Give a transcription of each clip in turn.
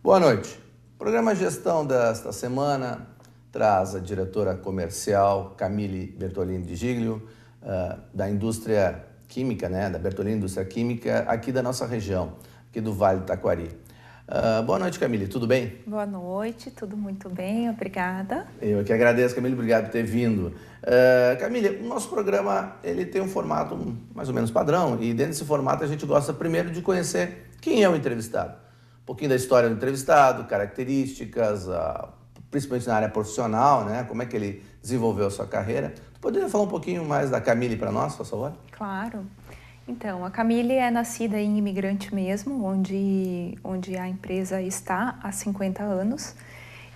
Boa noite. O programa Gestão desta semana traz a diretora comercial Camille Bertolini de Giglio, da indústria química, da Bertolini Indústria Química, aqui da nossa região, aqui do Vale do Taquari. Boa noite, Camille, tudo bem? Boa noite, tudo muito bem, obrigada. Eu que agradeço, Camille, obrigado por ter vindo. Camille, o nosso programa ele tem um formato mais ou menos padrão, e dentro desse formato a gente gosta primeiro de conhecer quem é o entrevistado. Um pouquinho da história do entrevistado, características, principalmente na área profissional, como é que ele desenvolveu a sua carreira. Tu poderia falar um pouquinho mais da Camille para nós, por favor? Claro. Então, a Camille é nascida em Imigrante mesmo, onde a empresa está há 50 anos.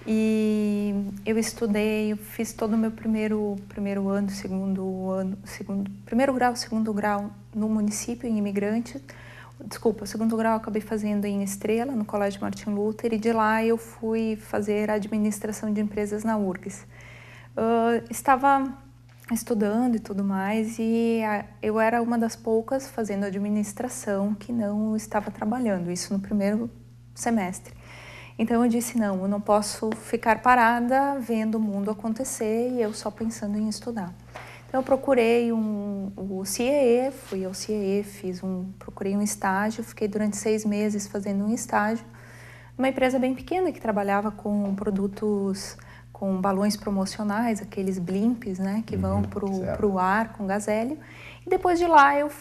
E eu estudei, fiz todo o meu primeiro ano, primeiro grau, segundo grau no município, em Imigrante. Desculpa, o segundo grau eu acabei fazendo em Estrela, no Colégio Martin Luther, e de lá eu fui fazer administração de empresas na URGS. Estava estudando e tudo mais, e eu era uma das poucas fazendo administração que não estava trabalhando, isso no primeiro semestre. Então eu disse, não, eu não posso ficar parada vendo o mundo acontecer e eu só pensando em estudar. Então eu procurei o CIEE, fui ao CIEE, procurei um estágio, fiquei durante 6 meses fazendo um estágio numa empresa bem pequena que trabalhava com produtos, com balões promocionais, aqueles blimps, que vão para o ar com gás hélio. E depois de lá eu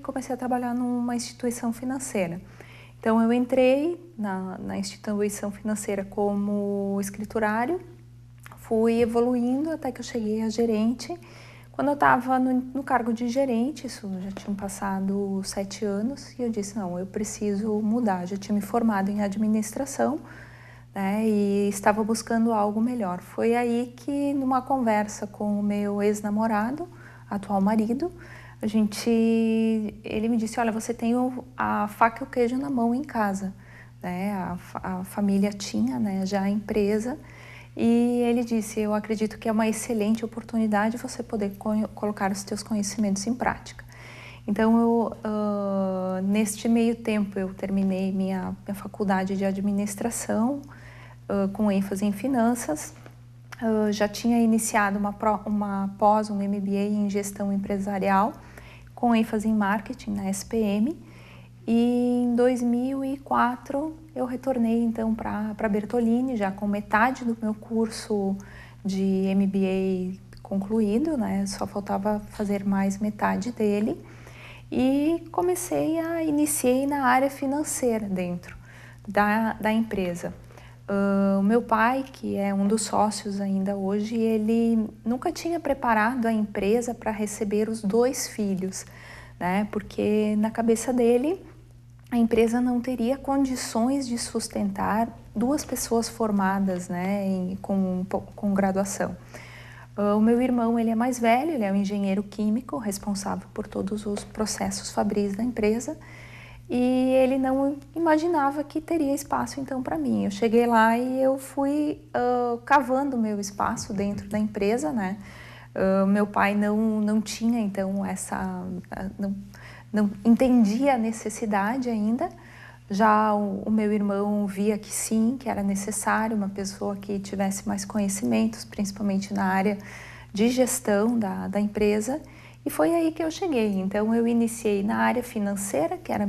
comecei a trabalhar numa instituição financeira. Então eu entrei na instituição financeira como escriturário, fui evoluindo até que eu cheguei a gerente. Quando eu estava no cargo de gerente, isso já tinham passado 7 anos, e eu disse, não, eu preciso mudar. Já tinha me formado em administração, e estava buscando algo melhor. Foi aí que, numa conversa com o meu ex-namorado, atual marido, ele me disse, olha, você tem a faca e o queijo na mão em casa. A família tinha já a empresa, e ele disse, eu acredito que é uma excelente oportunidade você poder colocar os seus conhecimentos em prática. Então, neste meio tempo, eu terminei minha faculdade de administração, com ênfase em finanças. Já tinha iniciado uma pós, um MBA em gestão empresarial, com ênfase em marketing na SPM. E em 2004 eu retornei então para Bertolini, já com metade do meu curso de MBA concluído, só faltava fazer mais metade dele, e iniciei na área financeira dentro da empresa. O meu pai, que é um dos sócios ainda hoje, ele nunca tinha preparado a empresa para receber os 2 filhos, porque na cabeça dele a empresa não teria condições de sustentar 2 pessoas formadas, com graduação. O meu irmão, ele é mais velho, ele é um engenheiro químico, responsável por todos os processos fabris da empresa, e ele não imaginava que teria espaço então para mim. Eu cheguei lá e eu fui cavando o meu espaço dentro da empresa, meu pai não tinha então não entendia a necessidade ainda. Já o meu irmão via que sim, que era necessário uma pessoa que tivesse mais conhecimentos, principalmente na área de gestão da empresa, e foi aí que eu cheguei. Então eu iniciei na área financeira, que era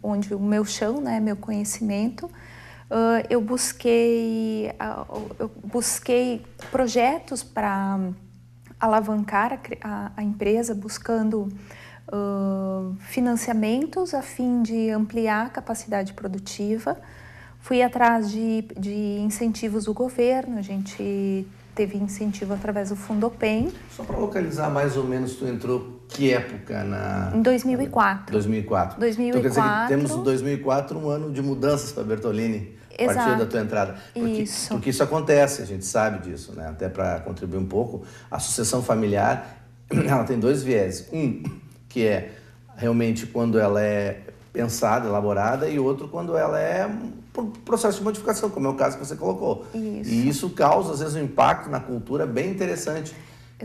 onde o meu chão, meu conhecimento. Eu busquei projetos para alavancar a empresa, buscando financiamentos a fim de ampliar a capacidade produtiva. Fui atrás de incentivos do governo, a gente teve incentivo através do Fundopem. Só para localizar mais ou menos, tu entrou que época Em 2004. 2004. 2004. Então quer dizer que temos 2004 um ano de mudanças para Bertolini, a partir da tua entrada. Porque isso acontece, a gente sabe disso, Até para contribuir um pouco, a sucessão familiar, ela tem 2 vieses. Que é realmente quando ela é pensada, elaborada, e outro quando ela é por processo de modificação, como é o caso que você colocou. Isso. E isso causa, às vezes, um impacto na cultura bem interessante,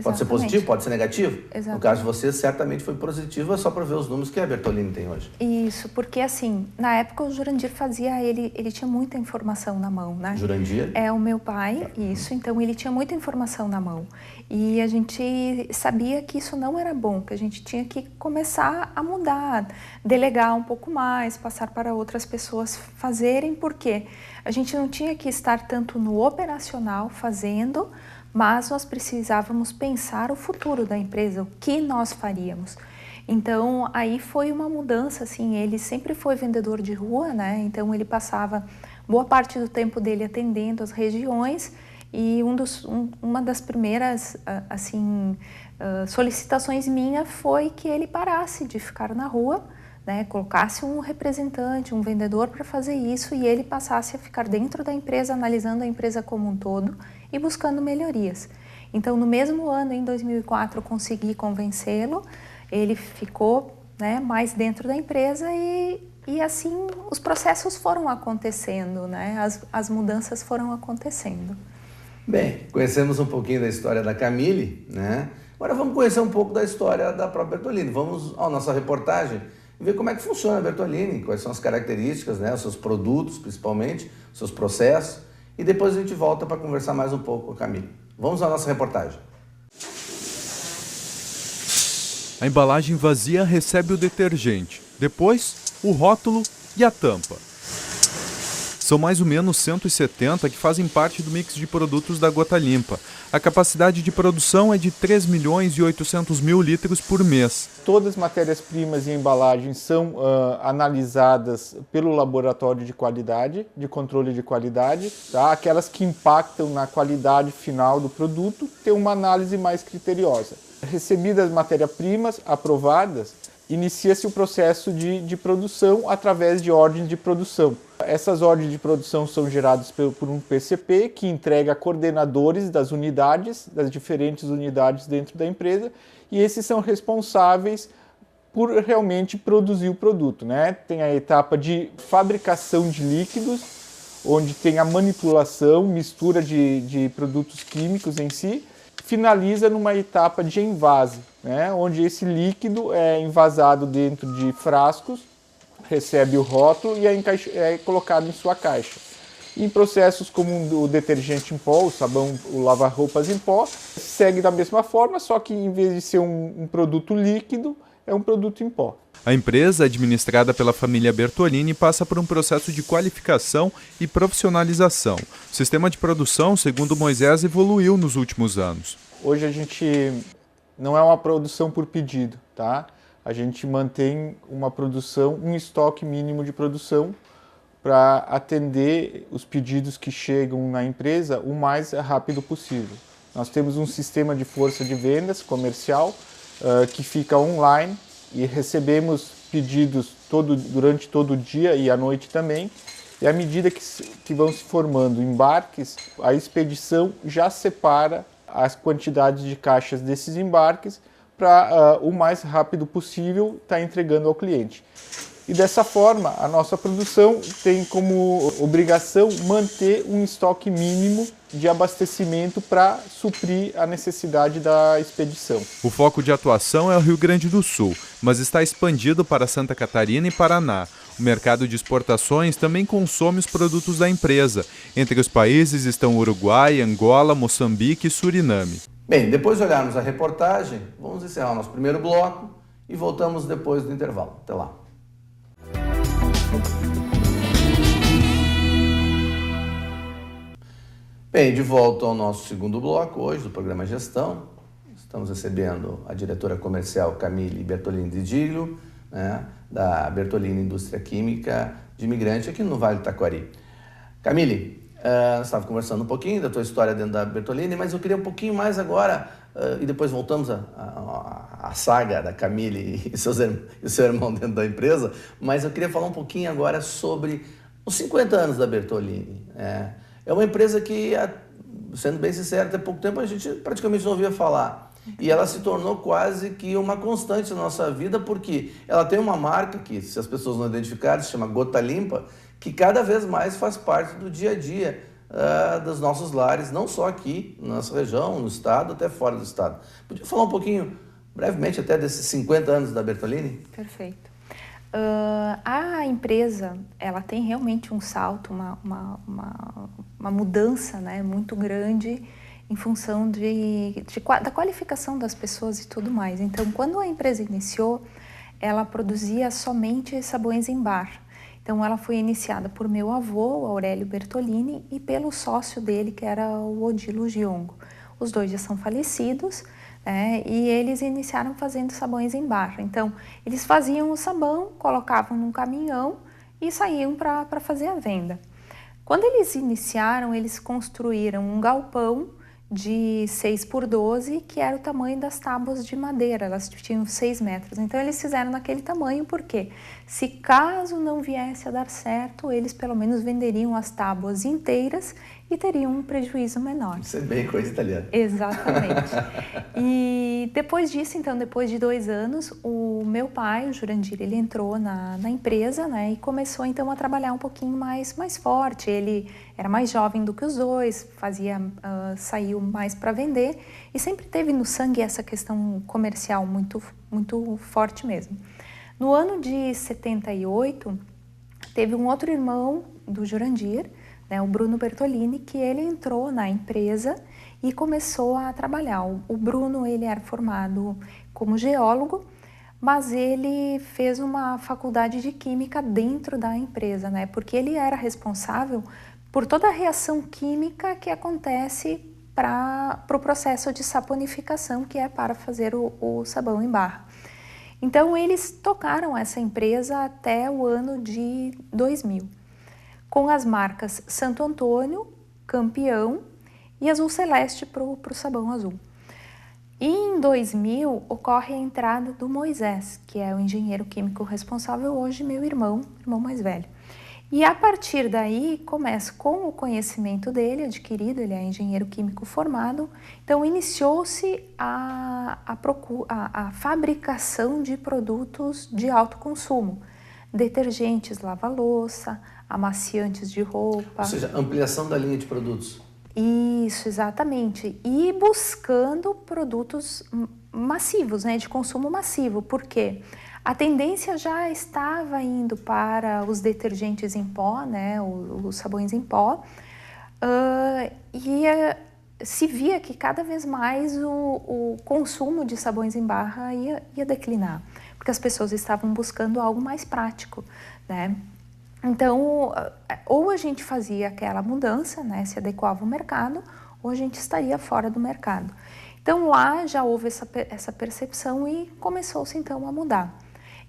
Pode ser positivo, pode ser negativo. Exatamente. No caso de você, certamente foi positivo, é só para ver os números que a Bertolini tem hoje. Isso, porque assim, na época o Jurandir fazia, ele tinha muita informação na mão, né? Jurandir? É o meu pai, isso, então ele tinha muita informação na mão. E a gente sabia que isso não era bom, que a gente tinha que começar a mudar, delegar um pouco mais, passar para outras pessoas fazerem, porque a gente não tinha que estar tanto no operacional fazendo, mas nós precisávamos pensar o futuro da empresa, o que nós faríamos. Então, aí foi uma mudança, assim, ele sempre foi vendedor de rua, né? Então, ele passava boa parte do tempo dele atendendo as regiões e uma das primeiras, assim, solicitações minha foi que ele parasse de ficar na rua, né, colocasse um representante, um vendedor para fazer isso e ele passasse a ficar dentro da empresa, analisando a empresa como um todo e buscando melhorias. Então, no mesmo ano, em 2004, eu consegui convencê-lo, ele ficou, né, mais dentro da empresa e assim os processos foram acontecendo, né, as mudanças foram acontecendo. Bem, conhecemos um pouquinho da história da Camille, né? Agora vamos conhecer um pouco da história da própria Bertolini. Vamos à nossa reportagem e ver como é que funciona a Bertolini, quais são as características, né, os seus produtos principalmente, os seus processos, e depois a gente volta para conversar mais um pouco com a Camille. Vamos à nossa reportagem. A embalagem vazia recebe o detergente, depois o rótulo e a tampa. São mais ou menos 170 que fazem parte do mix de produtos da Gota Limpa. A capacidade de produção é de 3.800.000 litros por mês. Todas as matérias-primas e embalagens são analisadas pelo laboratório de qualidade, de controle de qualidade. Tá? Aquelas que impactam na qualidade final do produto têm uma análise mais criteriosa. Recebidas as matérias-primas aprovadas, inicia-se o processo de produção através de ordens de produção. Essas ordens de produção são geradas por um PCP que entrega coordenadores das unidades, das diferentes unidades dentro da empresa, e esses são responsáveis por realmente produzir o produto, né? Tem a etapa de fabricação de líquidos, onde tem a manipulação, mistura de produtos químicos em si, finaliza numa etapa de envase, né? Onde esse líquido é envasado dentro de frascos, recebe o rótulo e é colocado em sua caixa. Em processos como o detergente em pó, o sabão, o lava-roupas em pó, segue da mesma forma, só que em vez de ser um produto líquido, é um produto em pó. A empresa, administrada pela família Bertolini, passa por um processo de qualificação e profissionalização. O sistema de produção, segundo Moisés, evoluiu nos últimos anos. Hoje a gente não é uma produção por pedido, tá? A gente mantém uma produção, um estoque mínimo de produção para atender os pedidos que chegam na empresa o mais rápido possível. Nós temos um sistema de força de vendas comercial que fica online e recebemos pedidos durante todo o dia e à noite também. E à medida que vão se formando embarques, a expedição já separa as quantidades de caixas desses embarques para o mais rápido possível estar entregando ao cliente. E dessa forma, a nossa produção tem como obrigação manter um estoque mínimo de abastecimento para suprir a necessidade da expedição. O foco de atuação é o Rio Grande do Sul, mas está expandido para Santa Catarina e Paraná. O mercado de exportações também consome os produtos da empresa. Entre os países estão Uruguai, Angola, Moçambique e Suriname. Bem, depois de olharmos a reportagem, vamos encerrar o nosso primeiro bloco e voltamos depois do intervalo. Até lá. Bem, de volta ao nosso segundo bloco hoje do programa Gestão. Estamos recebendo a diretora comercial Camille Bertolini de Giglio, né, da Bertolini Indústria Química de Imigrante aqui no Vale do Taquari. Camille, nós estávamos conversando um pouquinho da tua história dentro da Bertolini, mas eu queria um pouquinho mais agora, e depois voltamos à saga da Camille e o seu irmão dentro da empresa, mas eu queria falar um pouquinho agora sobre os 50 anos da Bertolini. É uma empresa que, sendo bem sincero, até pouco tempo a gente praticamente não ouvia falar. E ela se tornou quase que uma constante na nossa vida, porque ela tem uma marca que, se as pessoas não identificarem, se chama Gota Limpa, que cada vez mais faz parte do dia a dia dos nossos lares, não só aqui na nossa região, no estado, até fora do estado. Podia falar um pouquinho, brevemente, até desses 50 anos da Bertolini? Perfeito. A empresa, ela tem realmente um salto, uma mudança, né, muito grande em função da qualificação das pessoas e tudo mais. Então, quando a empresa iniciou, ela produzia somente sabões em bar. Então, ela foi iniciada por meu avô, o Aurélio Bertolini, e pelo sócio dele, que era o Odilo Giongo. Os dois já são falecidos, e eles iniciaram fazendo sabões em barra. Então, eles faziam o sabão, colocavam num caminhão e saíam para fazer a venda. Quando eles iniciaram, eles construíram um galpão de 6x12, que era o tamanho das tábuas de madeira, elas tinham 6 metros. Então, eles fizeram naquele tamanho porque, se caso não viesse a dar certo, eles pelo menos venderiam as tábuas inteiras e teriam um prejuízo menor. Isso é bem coisa italiana. Exatamente. E depois disso, então, depois de 2 anos, o meu pai, o Jurandir, ele entrou na empresa, né, e começou então a trabalhar um pouquinho mais forte. Ele era mais jovem do que os dois, saiu mais para vender e sempre teve no sangue essa questão comercial muito, muito forte mesmo. No ano de 78, teve um outro irmão do Jurandir, né, o Bruno Bertolini, que ele entrou na empresa e começou a trabalhar. O Bruno, ele era formado como geólogo, mas ele fez uma faculdade de química dentro da empresa, né, porque ele era responsável por toda a reação química que acontece para o processo de saponificação, que é para fazer o sabão em barra. Então, eles tocaram essa empresa até o ano de 2000. Com as marcas Santo Antônio, Campeão e Azul Celeste para o sabão azul. E em 2000 ocorre a entrada do Moisés, que é o engenheiro químico responsável hoje, meu irmão mais velho. E a partir daí começa com o conhecimento dele adquirido, ele é engenheiro químico formado, então iniciou-se a fabricação de produtos de alto consumo, detergentes, lava-louça, amaciantes de roupa. Ou seja, ampliação da linha de produtos. Isso, exatamente. E buscando produtos massivos, né, de consumo massivo. Por quê? A tendência já estava indo para os detergentes em pó, né, os sabões em pó, se via que cada vez mais o consumo de sabões em barra ia declinar, porque as pessoas estavam buscando algo mais prático, né? Então, ou a gente fazia aquela mudança, né, se adequava ao mercado, ou a gente estaria fora do mercado. Então, lá já houve essa percepção e começou-se então a mudar.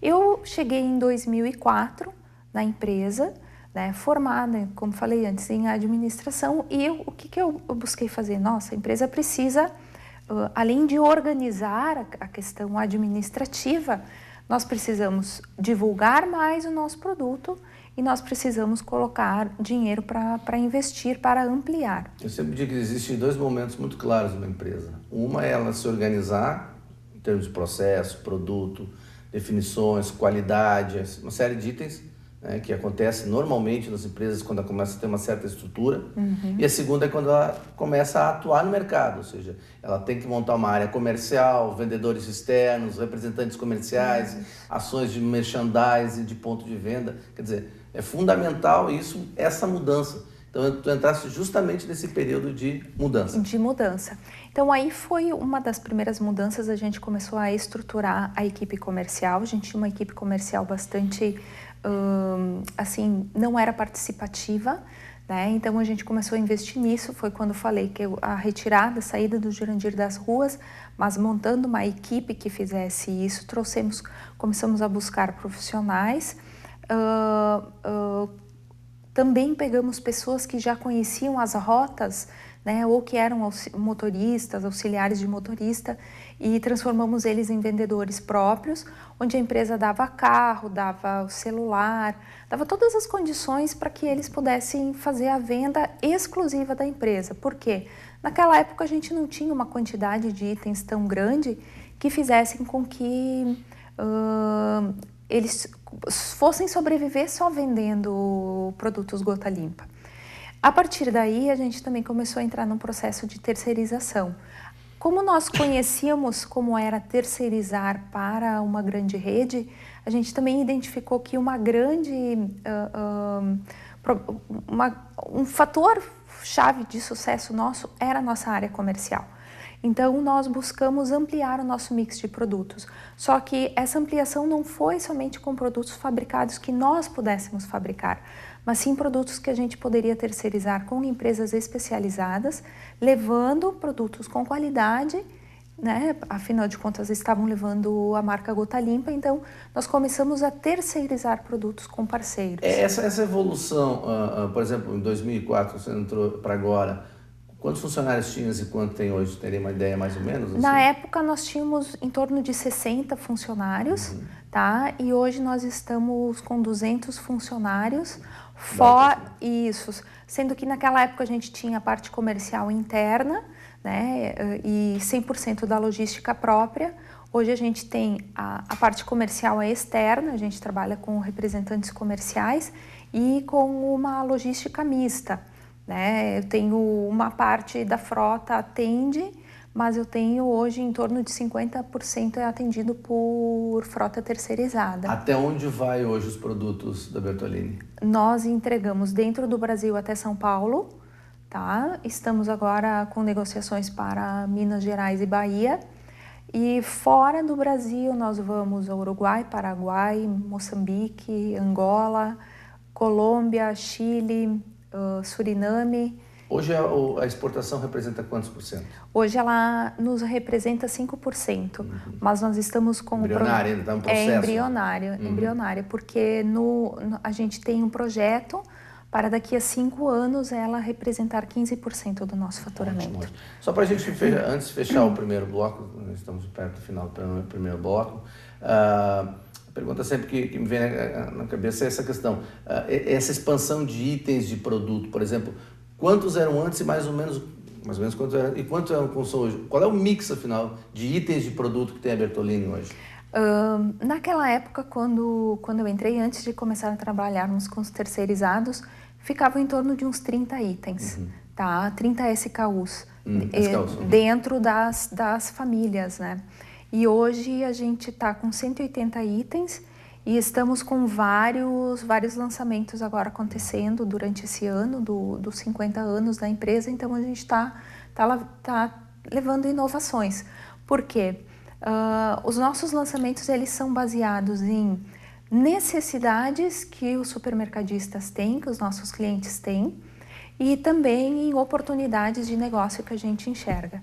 Eu cheguei em 2004 na empresa, né, formada, como falei antes, em administração, e o que eu busquei fazer? Nossa, a empresa precisa, além de organizar a questão administrativa, nós precisamos divulgar mais o nosso produto e nós precisamos colocar dinheiro para investir, para ampliar. Eu sempre digo que existem 2 momentos muito claros numa empresa. Uma é ela se organizar em termos de processo, produto, definições, qualidade, uma série de itens, né, que acontece normalmente nas empresas quando ela começa a ter uma certa estrutura. E a segunda é quando ela começa a atuar no mercado, ou seja, ela tem que montar uma área comercial, vendedores externos, representantes comerciais, ações de merchandising, de ponto de venda. Quer dizer, é fundamental essa mudança. Então, tu entraste justamente nesse período de mudança. De mudança. Então, aí foi uma das primeiras mudanças, a gente começou a estruturar a equipe comercial. A gente tinha uma equipe comercial bastante, assim, não era participativa, né? Então, a gente começou a investir nisso. Foi quando falei que a retirada, a saída do Jurandir das ruas, mas montando uma equipe que fizesse isso, começamos a buscar profissionais. Também pegamos pessoas que já conheciam as rotas, né, ou que eram motoristas, auxiliares de motorista, e transformamos eles em vendedores próprios, onde a empresa dava carro, dava o celular, dava todas as condições para que eles pudessem fazer a venda exclusiva da empresa. Por quê? Naquela época a gente não tinha uma quantidade de itens tão grande que fizessem com que eles fossem sobreviver só vendendo produtos gota limpa. A partir daí, a gente também começou a entrar num processo de terceirização. Como nós conhecíamos como era terceirizar para uma grande rede, a gente também identificou que um fator-chave de sucesso nosso era a nossa área comercial. Então, nós buscamos ampliar o nosso mix de produtos. Só que essa ampliação não foi somente com produtos fabricados que nós pudéssemos fabricar, mas sim produtos que a gente poderia terceirizar com empresas especializadas, levando produtos com qualidade, né? Afinal de contas, estavam levando a marca Gota Limpa, então nós começamos a terceirizar produtos com parceiros. Essa evolução, por exemplo, em 2004, você entrou para agora, quantos funcionários tinhas e quanto tem hoje? Teria uma ideia mais ou menos? Assim? Na época nós tínhamos em torno de 60 funcionários, tá? E hoje nós estamos com 200 funcionários, isso, sendo que naquela época a gente tinha a parte comercial interna, né? E 100% da logística própria. Hoje a gente tem a parte comercial externa, a gente trabalha com representantes comerciais e com uma logística mista. Né? Eu tenho uma parte da frota atende, mas eu tenho hoje em torno de 50% é atendido por frota terceirizada. Até onde vai hoje os produtos da Bertolini? Nós entregamos dentro do Brasil até São Paulo, tá? Estamos agora com negociações para Minas Gerais e Bahia. E fora do Brasil nós vamos ao Uruguai, Paraguai, Moçambique, Angola, Colômbia, Chile, Suriname. Hoje a exportação representa quantos por cento? Hoje ela nos representa 5%, mas nós estamos com... Embrionária, ainda está um processo. Embrionária, porque a gente tem um projeto para daqui a 5 anos ela representar 15% do nosso faturamento. Ótimo. Só para a gente, antes de fechar o primeiro bloco, estamos perto do final do primeiro bloco, a pergunta sempre que me vem na cabeça é essa questão, essa expansão de itens de produto, por exemplo, quantos eram antes e mais ou menos quantos eram, e quantos eram hoje? Qual é o mix, afinal, de itens de produto que tem a Bertolini hoje? Naquela época, quando eu entrei, antes de começar a trabalharmos com os terceirizados, ficava em torno de uns 30 itens, tá? 30 SKUs, dentro das famílias, né? E hoje a gente está com 180 itens e estamos com vários lançamentos agora acontecendo durante esse ano, dos 50 anos da empresa. Então a gente está levando inovações. Por quê? Os nossos lançamentos eles são baseados em necessidades que os supermercadistas têm, que os nossos clientes têm, e também em oportunidades de negócio que a gente enxerga.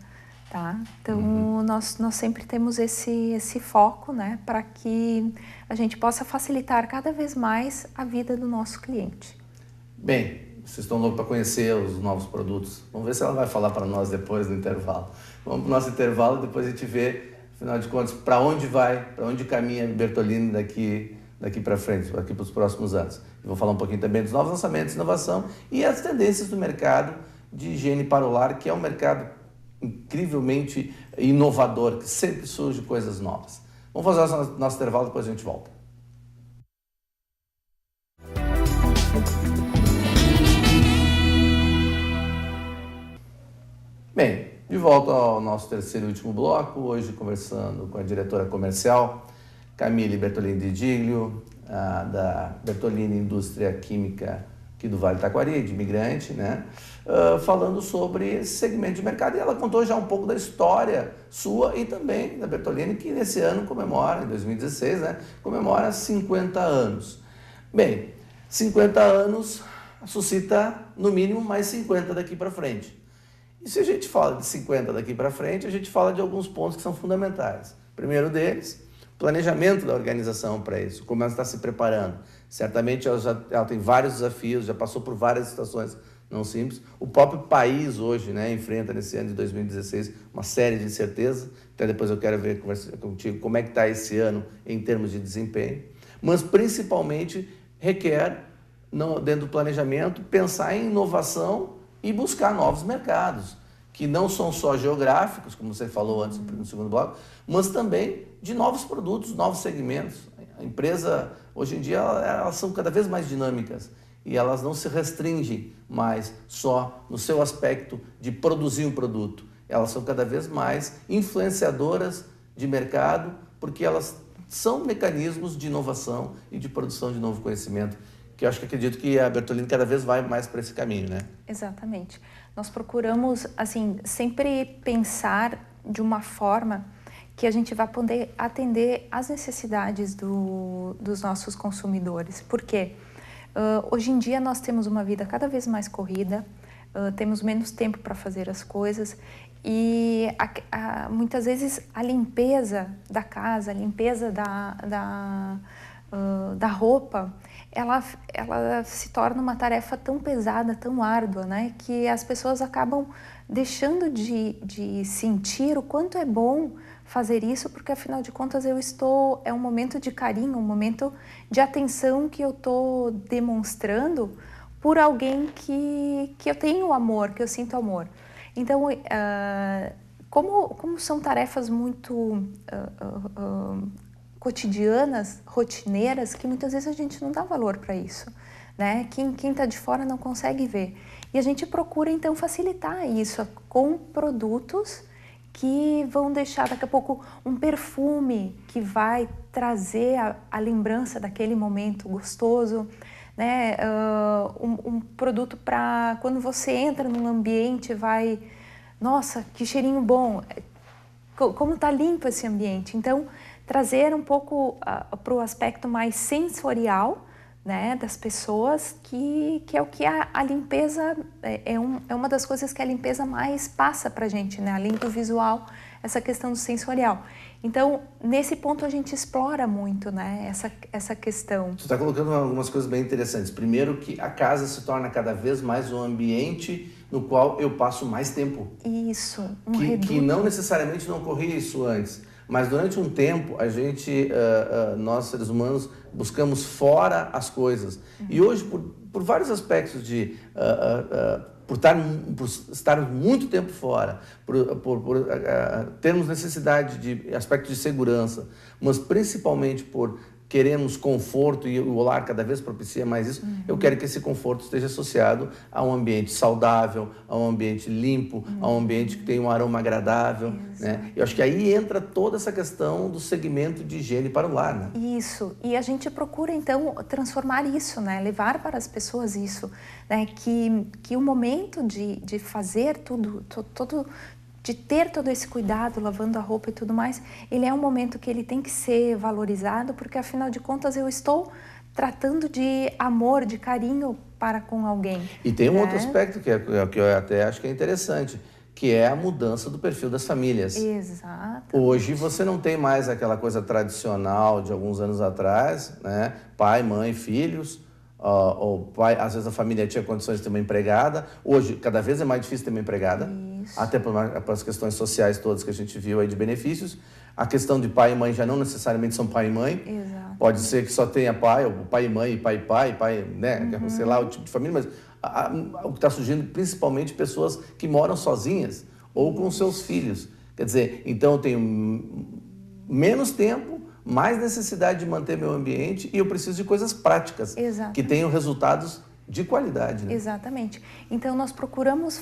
Tá? Então, nós sempre temos esse foco, né, para que a gente possa facilitar cada vez mais a vida do nosso cliente. Bem, vocês estão loucos para conhecer os novos produtos. Vamos ver se ela vai falar para nós depois do intervalo. Vamos para o nosso intervalo e depois a gente vê, afinal de contas, para onde caminha a Bertolini daqui para frente, daqui para os próximos anos. Eu vou falar um pouquinho também dos novos lançamentos, inovação e as tendências do mercado de higiene para o lar, que é um mercado incrivelmente inovador, que sempre surge coisas novas. Vamos fazer o nosso intervalo, depois a gente volta. Bem, de volta ao nosso terceiro e último bloco, hoje conversando com a diretora comercial, Camille Bertolini de Giglio, da Bertolini Indústria Química aqui do Vale do Taquari, de imigrante, né? Falando sobre esse segmento de mercado. E ela contou já um pouco da história sua e também da Bertolini, que nesse ano comemora, em 2016, né? Comemora 50 anos. Bem, 50 anos suscita no mínimo mais 50 daqui para frente. E se a gente fala de 50 daqui para frente, a gente fala de alguns pontos que são fundamentais. O primeiro deles, planejamento da organização para isso, como ela está se preparando. Certamente ela tem vários desafios, já passou por várias situações não simples. O próprio país hoje, né, enfrenta nesse ano de 2016 uma série de incertezas. Até depois eu quero ver contigo como é que está esse ano em termos de desempenho. Mas principalmente requer, dentro do planejamento, pensar em inovação e buscar novos mercados, que não são só geográficos, como você falou antes no segundo bloco, mas também de novos produtos, novos segmentos. A empresa, hoje em dia, elas são cada vez mais dinâmicas. e elas não se restringem mais só no seu aspecto de produzir um produto. Elas são cada vez mais influenciadoras de mercado, porque elas são mecanismos de inovação e de produção de novo conhecimento, que eu acredito que a Bertolini cada vez vai mais para esse caminho, né? Exatamente. Nós procuramos, assim, sempre pensar de uma forma que a gente vai poder atender às necessidades dos nossos consumidores. Por quê? Hoje em dia nós temos uma vida cada vez mais corrida, temos menos tempo para fazer as coisas e muitas vezes a limpeza da casa, a limpeza da roupa, ela se torna uma tarefa tão pesada, tão árdua, né? Que as pessoas acabam deixando de sentir o quanto é bom fazer isso, porque afinal de contas é um momento de carinho, um momento de atenção que eu estou demonstrando por alguém que eu tenho amor, que eu sinto amor. Então, como são tarefas muito cotidianas, rotineiras, que muitas vezes a gente não dá valor para isso, né? Quem está de fora não consegue ver. E a gente procura, então, facilitar isso com produtos que vão deixar daqui a pouco um perfume que vai trazer a lembrança daquele momento gostoso, né? Um produto para quando você entra num ambiente nossa, que cheirinho bom, como está limpo esse ambiente. Então, trazer um pouco para o aspecto mais sensorial, né, das pessoas, que é o que a limpeza é uma das coisas que a limpeza mais passa para a gente, né, além do visual, essa questão do sensorial. Então, nesse ponto a gente explora muito, né, essa questão. Você está colocando algumas coisas bem interessantes. Primeiro, que a casa se torna cada vez mais um ambiente no qual eu passo mais tempo. Isso, que não necessariamente não ocorria isso antes. Mas durante um tempo, nós seres humanos, buscamos fora as coisas. E hoje, por vários aspectos por estarmos muito tempo fora, por termos necessidade de aspectos de segurança, mas principalmente por queremos conforto e o lar cada vez propicia mais isso, eu quero que esse conforto esteja associado a um ambiente saudável, a um ambiente limpo, a um ambiente que tenha um aroma agradável, né? Eu acho que aí entra toda essa questão do segmento de higiene para o lar, né? Isso, e a gente procura então transformar isso, né? Levar para as pessoas isso, né? Que o momento de fazer de ter todo esse cuidado, lavando a roupa e tudo mais, ele é um momento que ele tem que ser valorizado, porque afinal de contas eu estou tratando de amor, de carinho para com alguém. E tem um outro aspecto que eu até acho que é interessante, que é a mudança do perfil das famílias. Exato. Hoje você não tem mais aquela coisa tradicional de alguns anos atrás, né? Pai, mãe, filhos. O pai, às vezes a família tinha condições de ter uma empregada. Hoje, cada vez é mais difícil ter uma empregada. Isso. Até por as questões sociais todas que a gente viu aí de benefícios. A questão de pai e mãe já não necessariamente são pai e mãe. Exato. Pode ser que só tenha pai, ou pai e mãe, pai, né? Sei lá, o tipo de família. Mas o que está surgindo, principalmente pessoas que moram sozinhas ou com seus filhos. Quer dizer, então eu tenho menos tempo, mais necessidade de manter meu ambiente e eu preciso de coisas práticas. Exatamente. Que tenham resultados de qualidade, né? Exatamente. Então, nós procuramos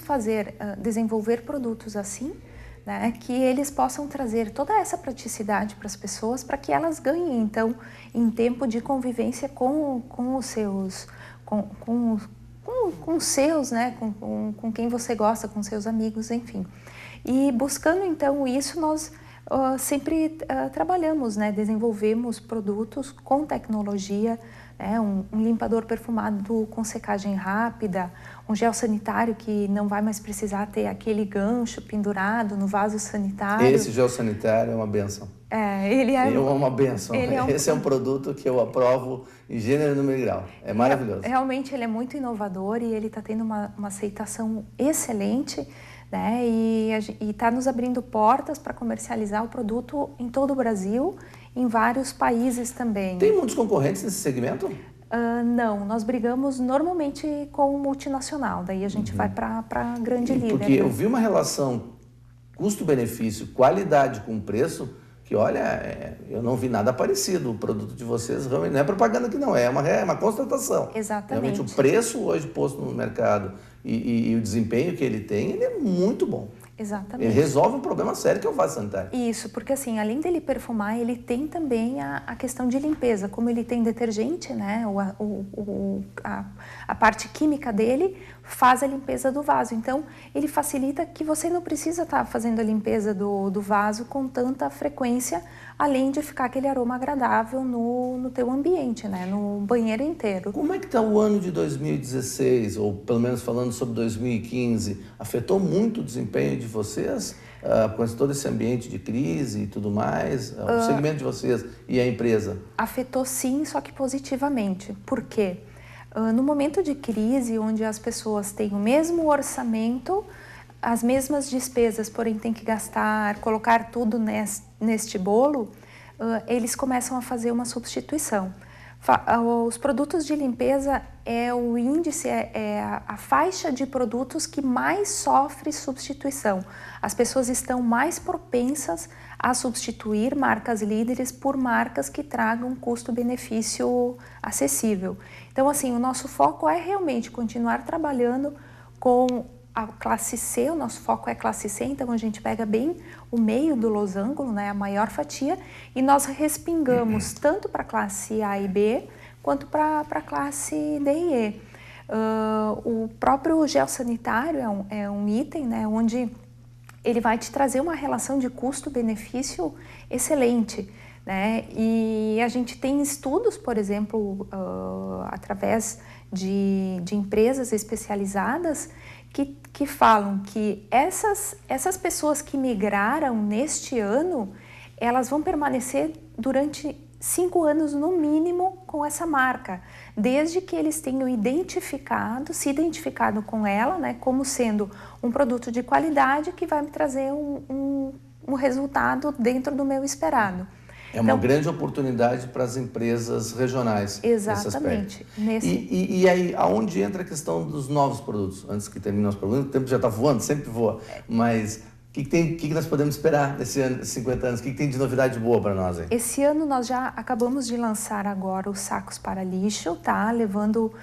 desenvolver produtos assim, né, que eles possam trazer toda essa praticidade para as pessoas, para que elas ganhem, então, em tempo de convivência com os seus, com os seus, né, com quem você gosta, com seus amigos, enfim. E buscando, então, isso, nós sempre trabalhamos, né, desenvolvemos produtos com tecnologia, um limpador perfumado com secagem rápida, um gel sanitário que não vai mais precisar ter aquele gancho pendurado no vaso sanitário. Esse gel sanitário é uma benção. Ele é uma benção. Esse é um produto que eu aprovo em gênero e número e grau. É maravilhoso. Realmente ele é muito inovador e ele está tendo uma aceitação excelente, né? E está nos abrindo portas para comercializar o produto em todo o Brasil, em vários países também. Tem muitos concorrentes nesse segmento? Não, nós brigamos normalmente com o multinacional, daí a gente vai para a grande líder. Porque eu vi uma relação custo-benefício, qualidade com preço, que, olha, eu não vi nada parecido. O produto de vocês realmente não é propaganda que não é, uma constatação. Exatamente. Realmente o preço hoje posto no mercado e o desempenho que ele tem, ele é muito bom. Exatamente. Ele resolve um problema sério que é o vaso sanitário. Isso, porque assim, além dele perfumar, ele tem também a questão de limpeza. Como ele tem detergente, né, a parte química dele faz a limpeza do vaso. Então, ele facilita que você não precisa estar fazendo a limpeza do vaso com tanta frequência, além de ficar aquele aroma agradável no teu ambiente, né, no banheiro inteiro. Como é que está o ano de 2016, ou pelo menos falando sobre 2015? Afetou muito o desempenho de vocês, com todo esse ambiente de crise e tudo mais? O segmento de vocês e a empresa? Afetou sim, só que positivamente. Por quê? No momento de crise, onde as pessoas têm o mesmo orçamento, as mesmas despesas, porém tem que gastar, colocar tudo neste bolo, eles começam a fazer uma substituição. Os produtos de limpeza é o índice, a faixa de produtos que mais sofre substituição. As pessoas estão mais propensas a substituir marcas líderes por marcas que tragam custo-benefício acessível. Então, assim, o nosso foco é realmente continuar trabalhando com a classe C, o nosso foco é classe C, então a gente pega bem o meio do losango, né, a maior fatia, e nós respingamos tanto para a classe A e B, quanto para a classe D e E. O próprio gel sanitário é um item, né, onde ele vai te trazer uma relação de custo-benefício excelente, né, e a gente tem estudos, por exemplo, através de empresas especializadas, que falam que essas pessoas que migraram neste ano, elas vão permanecer durante 5 anos no mínimo com essa marca, desde que eles tenham se identificado com ela, né, como sendo um produto de qualidade que vai me trazer um resultado dentro do meu esperado. É uma grande oportunidade para as empresas regionais. Exatamente. E aí, aonde entra a questão dos novos produtos? Antes que termine nosso programa, o tempo já está voando, sempre voa. Mas o que nós podemos esperar nesse ano, 50 anos? O que tem de novidade boa para nós aí? Esse ano nós já acabamos de lançar agora os sacos para lixo, tá? Levando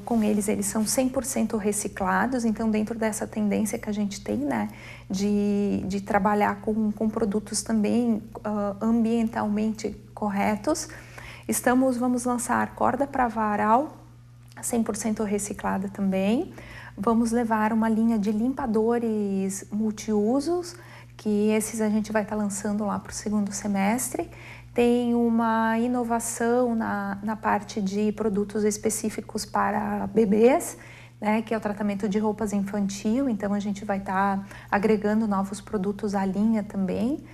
com eles são 100% reciclados, então dentro dessa tendência que a gente tem, né, de trabalhar com produtos também ambientalmente corretos, vamos lançar corda para varal, 100% reciclada também. Vamos levar uma linha de limpadores multiusos, que esses a gente vai estar lançando lá para o segundo semestre. Tem uma inovação na parte de produtos específicos para bebês, né, que é o tratamento de roupas infantil, então a gente vai estar agregando novos produtos à linha também.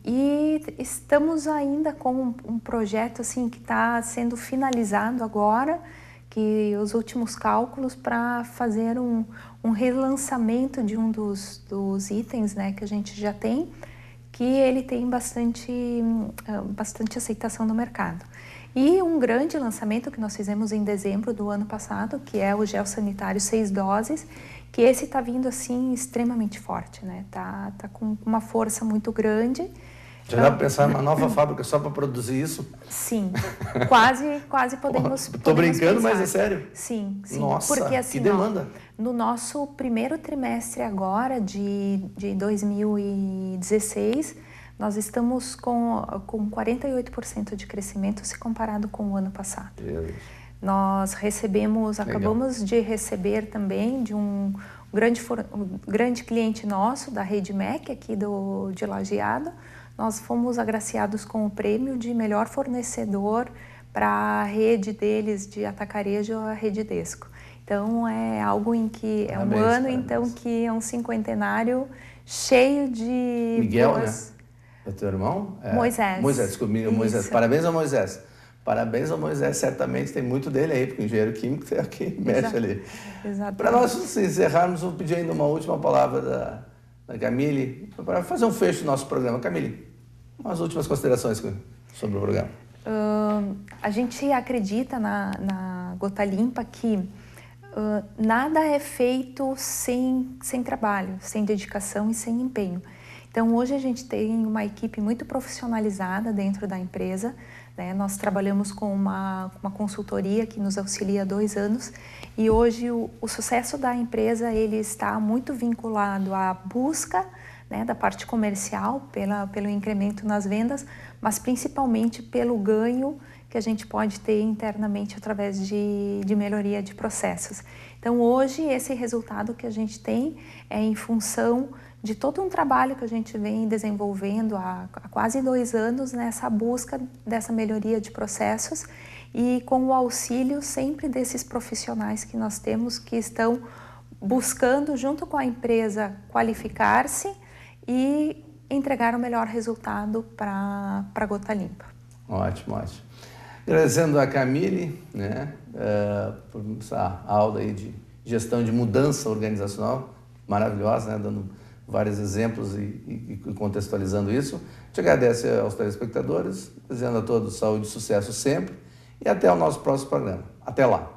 E estamos ainda com um projeto assim, que está sendo finalizado agora, que os últimos cálculos para fazer um relançamento de um dos itens, né, que a gente já tem, que ele tem bastante aceitação no mercado. E um grande lançamento que nós fizemos em dezembro do ano passado, que é o gel sanitário 6 doses, que esse está vindo assim extremamente forte, né? Tá com uma força muito grande. Já dá para pensar numa nova fábrica só para produzir isso? Sim, quase podemos. Estou brincando, pensar. Mas é sério? Sim. Nossa, porque, assim, que demanda. No nosso primeiro trimestre agora de 2016, nós estamos com 48% de crescimento se comparado com o ano passado. Deus. Nós acabamos de receber também de um grande cliente nosso, da Rede MEC, aqui de Lajeado. Nós fomos agraciados com o prêmio de melhor fornecedor para a rede deles de atacarejo, a Rede Desco. Então, é algo em que é um ano, então, que é um cinquentenário cheio de... Miguel, né? É teu irmão? Moisés. Desculpa, Moisés. Parabéns ao Moisés. Parabéns ao Moisés, certamente tem muito dele aí, porque o engenheiro químico é quem mexe ali. Exatamente. Para nós encerrarmos, vou pedir ainda uma última palavra da Camille, para fazer um fecho do nosso programa. Camille, umas últimas considerações sobre o programa. A gente acredita na Gota Limpa que nada é feito sem trabalho, sem dedicação e sem empenho. Então, hoje a gente tem uma equipe muito profissionalizada dentro da empresa, né? Nós trabalhamos com uma consultoria que nos auxilia há 2 anos e hoje o sucesso da empresa ele está muito vinculado à busca, né, da parte comercial, pelo incremento nas vendas, mas principalmente pelo ganho que a gente pode ter internamente através de melhoria de processos. Então, hoje, esse resultado que a gente tem é em função de todo um trabalho que a gente vem desenvolvendo há quase 2 anos nessa busca dessa melhoria de processos e com o auxílio sempre desses profissionais que nós temos que estão buscando, junto com a empresa, qualificar-se e entregar o melhor resultado para a Gota Limpa. Ótimo, ótimo. Agradecendo a Camille, né, por essa aula aí de gestão de mudança organizacional, maravilhosa, né, dando vários exemplos e contextualizando isso. Te agradece aos telespectadores, desejando a todos saúde e sucesso sempre e até o nosso próximo programa. Até lá!